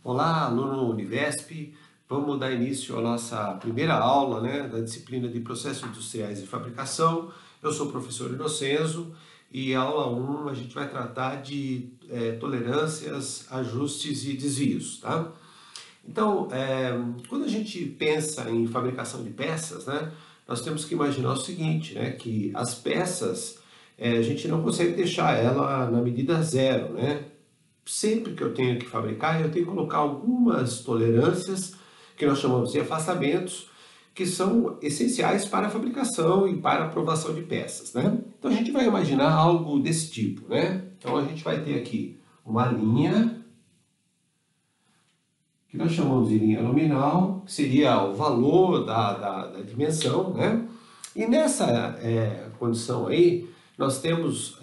Olá, aluno Univesp. Vamos dar início à nossa primeira aula, da disciplina de Processos Industriais e Fabricação. Eu sou o professor Inocenzo e a aula 1 a gente vai tratar de tolerâncias, ajustes e desvios, tá? Então, quando a gente pensa em fabricação de peças, nós temos que imaginar o seguinte, que as peças, a gente não consegue deixar ela na medida zero, Sempre que eu tenho que fabricar, eu tenho que colocar algumas tolerâncias, que nós chamamos de afastamentos, que são essenciais para a fabricação e para a aprovação de peças, Então a gente vai imaginar algo desse tipo, Então a gente vai ter aqui uma linha, que nós chamamos de linha nominal, que seria o valor da dimensão, E nessa condição aí, nós temos,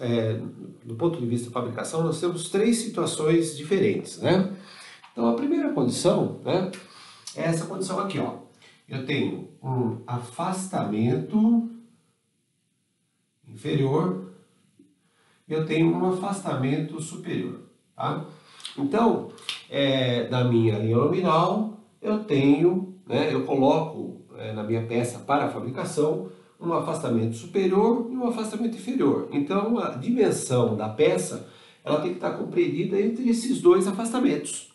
do ponto de vista da fabricação, nós temos três situações diferentes, Então, a primeira condição, é essa condição aqui, ó. Eu tenho um afastamento inferior e eu tenho um afastamento superior, tá? Então, da minha linha nominal, eu tenho, eu coloco na minha peça para a fabricação um afastamento superior e um afastamento inferior. Então, a dimensão da peça, ela tem que estar compreendida entre esses dois afastamentos,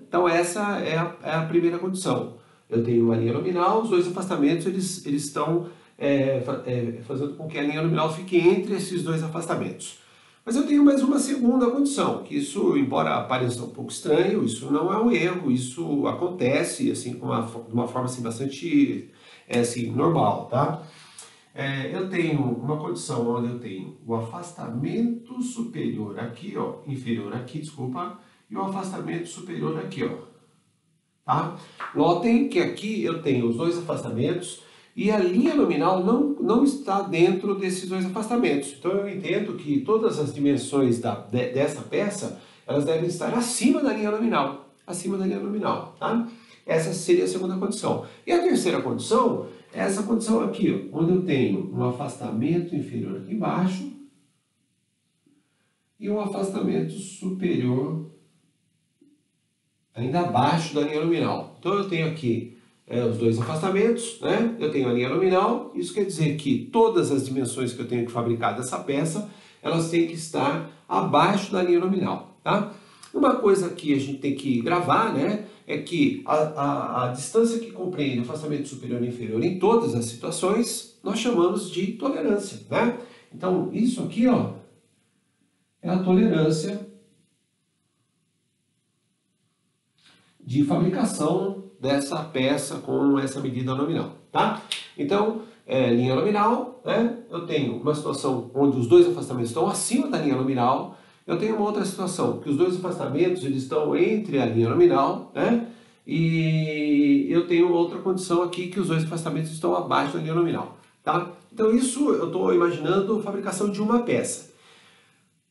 Então, essa é a primeira condição. Eu tenho uma linha nominal, os dois afastamentos, eles estão fazendo com que a linha nominal fique entre esses dois afastamentos. Mas eu tenho mais uma segunda condição, que isso, embora pareça um pouco estranho, isso não é um erro, isso acontece assim, de uma forma assim, bastante normal, tá? Eu tenho uma condição onde eu tenho o afastamento superior aqui, ó, inferior aqui, desculpa, e o afastamento superior aqui, ó, tá? Notem que aqui eu tenho os dois afastamentos e a linha nominal não está dentro desses dois afastamentos. Então eu entendo que todas as dimensões dessa peça, elas devem estar acima da linha nominal, tá? Essa seria a segunda condição. E a terceira condição é essa condição aqui, ó, onde eu tenho um afastamento inferior aqui embaixo e um afastamento superior ainda abaixo da linha nominal. Então eu tenho aqui os dois afastamentos, Eu tenho a linha nominal, isso quer dizer que todas as dimensões que eu tenho que fabricar dessa peça, elas têm que estar abaixo da linha nominal, tá? Uma coisa que a gente tem que gravar, é que a distância que compreende o afastamento superior e inferior em todas as situações, nós chamamos de tolerância, Então, isso aqui, ó, é a tolerância de fabricação dessa peça com essa medida nominal, tá? Então, linha nominal, eu tenho uma situação onde os dois afastamentos estão acima da linha nominal, eu tenho uma outra situação, que os dois afastamentos eles estão entre a linha nominal, E eu tenho uma outra condição aqui, que os dois afastamentos estão abaixo da linha nominal, tá? Então isso eu estou imaginando a fabricação de uma peça.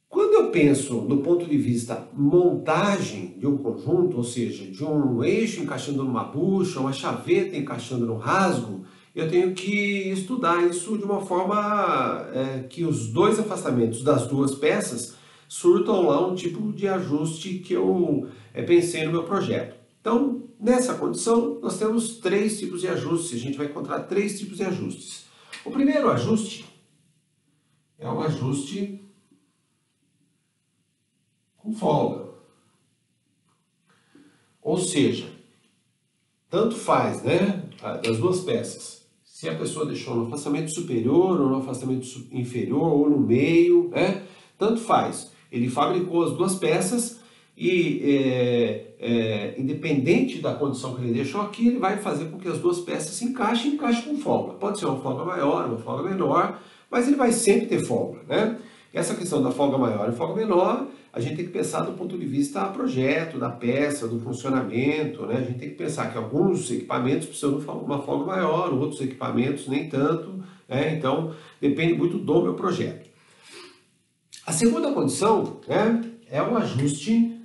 Quando eu penso do ponto de vista montagem de um conjunto, ou seja, de um eixo encaixando numa bucha, uma chaveta encaixando no rasgo, eu tenho que estudar isso de uma forma que os dois afastamentos das duas peças surtam lá um tipo de ajuste que eu pensei no meu projeto. Então, nessa condição, nós temos três tipos de ajustes, a gente vai encontrar três tipos de ajustes. O primeiro ajuste é um ajuste com folga. Ou seja, tanto faz, das duas peças. Se a pessoa deixou no afastamento superior ou no afastamento inferior ou no meio, tanto faz. Ele fabricou as duas peças e, independente da condição que ele deixou aqui, ele vai fazer com que as duas peças se encaixem com folga. Pode ser uma folga maior, uma folga menor, mas ele vai sempre ter folga, Essa questão da folga maior e folga menor, a gente tem que pensar do ponto de vista projeto, da peça, do funcionamento, A gente tem que pensar que alguns equipamentos precisam de uma folga maior, outros equipamentos nem tanto, Então, depende muito do meu projeto. A segunda condição, é um ajuste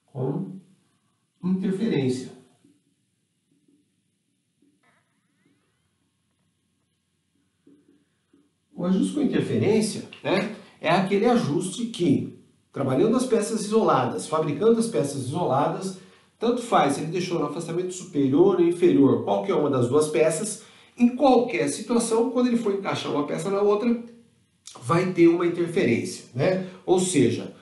com interferência. O ajuste com interferência, é aquele ajuste que trabalhando as peças isoladas, fabricando as peças isoladas, tanto faz se ele deixou no afastamento superior ou inferior qualquer uma das duas peças, em qualquer situação, quando ele for encaixar uma peça na outra, vai ter uma interferência, né? Ou seja,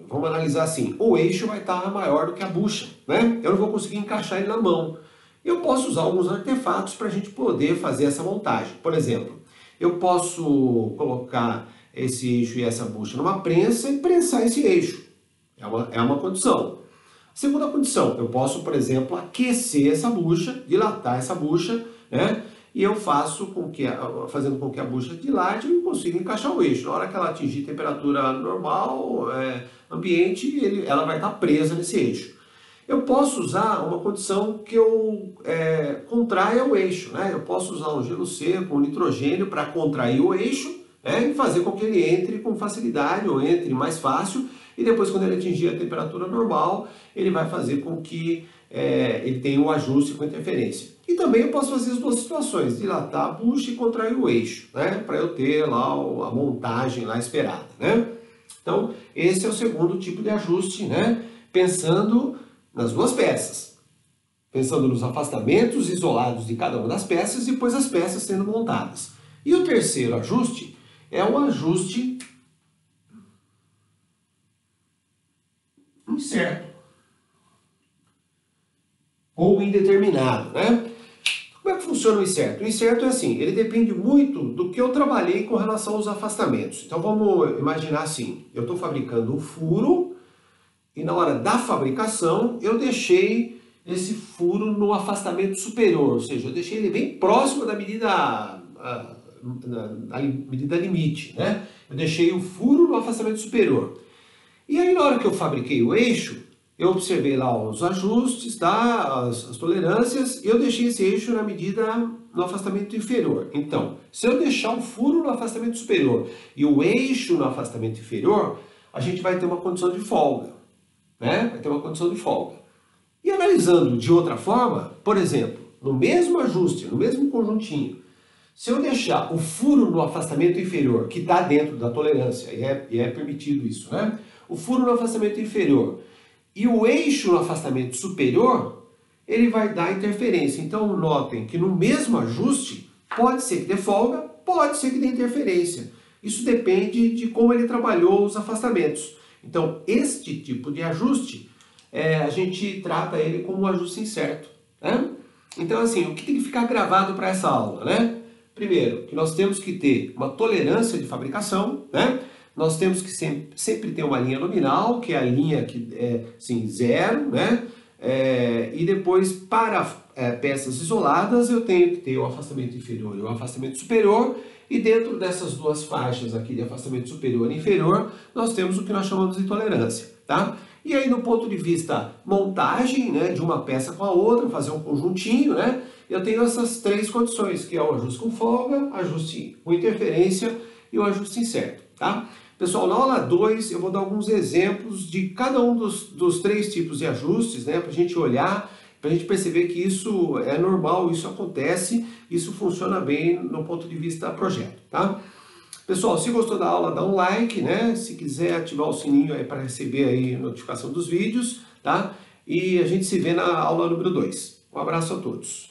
vamos analisar assim, o eixo vai estar maior do que a bucha, né? Eu não vou conseguir encaixar ele na mão. Eu posso usar alguns artefatos para a gente poder fazer essa montagem. Por exemplo, eu posso colocar esse eixo e essa bucha numa prensa e prensar esse eixo. É uma condição. Segunda condição, eu posso, por exemplo, aquecer essa bucha, dilatar essa bucha, né? E eu faço fazendo com que a bucha dilate, eu consigo encaixar o eixo. Na hora que ela atingir temperatura normal, ambiente, ela vai estar presa nesse eixo. Eu posso usar uma condição que eu contraia o eixo, né? Eu posso usar um gelo seco, um nitrogênio para contrair o eixo, né? E fazer com que ele entre com facilidade ou entre mais fácil. E depois, quando ele atingir a temperatura normal, ele vai fazer com que ele tenha um ajuste com interferência. E também eu posso fazer as duas situações, dilatar a bucha e contrair o eixo, né? Para eu ter lá a montagem lá esperada, né? Então, esse é o segundo tipo de ajuste, né? Pensando nas duas peças. Pensando nos afastamentos isolados de cada uma das peças e depois as peças sendo montadas. E o terceiro ajuste é o ajuste incerto ou indeterminado, né? Como é que funciona o incerto? O incerto é assim, ele depende muito do que eu trabalhei com relação aos afastamentos. Então vamos imaginar assim, eu estou fabricando um furo e na hora da fabricação eu deixei esse furo no afastamento superior, ou seja, eu deixei ele bem próximo da medida medida limite, né? Eu deixei o furo no afastamento superior. E aí na hora que eu fabriquei o eixo, eu observei lá os ajustes, tá? as tolerâncias, e eu deixei esse eixo na medida no afastamento inferior. Então, se eu deixar o furo no afastamento superior e o eixo no afastamento inferior, a gente vai ter uma condição de folga, né? Vai ter uma condição de folga. E analisando de outra forma, por exemplo, no mesmo ajuste, no mesmo conjuntinho, se eu deixar o furo no afastamento inferior, que está dentro da tolerância, e é permitido isso, né? O furo no afastamento inferior e o eixo no afastamento superior, ele vai dar interferência. Então, notem que no mesmo ajuste, pode ser que dê folga, pode ser que dê interferência. Isso depende de como ele trabalhou os afastamentos. Então, este tipo de ajuste, a gente trata ele como um ajuste incerto, né? Então, assim, o que tem que ficar gravado para essa aula, né? Primeiro, que nós temos que ter uma tolerância de fabricação, né? Nós temos que sempre ter uma linha nominal, que é a linha que é assim, zero, né? E depois, para peças isoladas, eu tenho que ter o afastamento inferior e o afastamento superior, e dentro dessas duas faixas aqui de afastamento superior e inferior, nós temos o que nós chamamos de tolerância, tá? E aí, no ponto de vista montagem, né, de uma peça com a outra, fazer um conjuntinho, né? Eu tenho essas três condições, que é o ajuste com folga, ajuste com interferência e o ajuste incerto, tá? Pessoal, na aula 2 eu vou dar alguns exemplos de cada um dos três tipos de ajustes, né, para a gente olhar, para a gente perceber que isso é normal, isso acontece, isso funciona bem no ponto de vista projeto, tá? Pessoal, se gostou da aula, dá um like, né? Se quiser ativar o sininho aí para receber aí a notificação dos vídeos, tá? E a gente se vê na aula número 2. Um abraço a todos.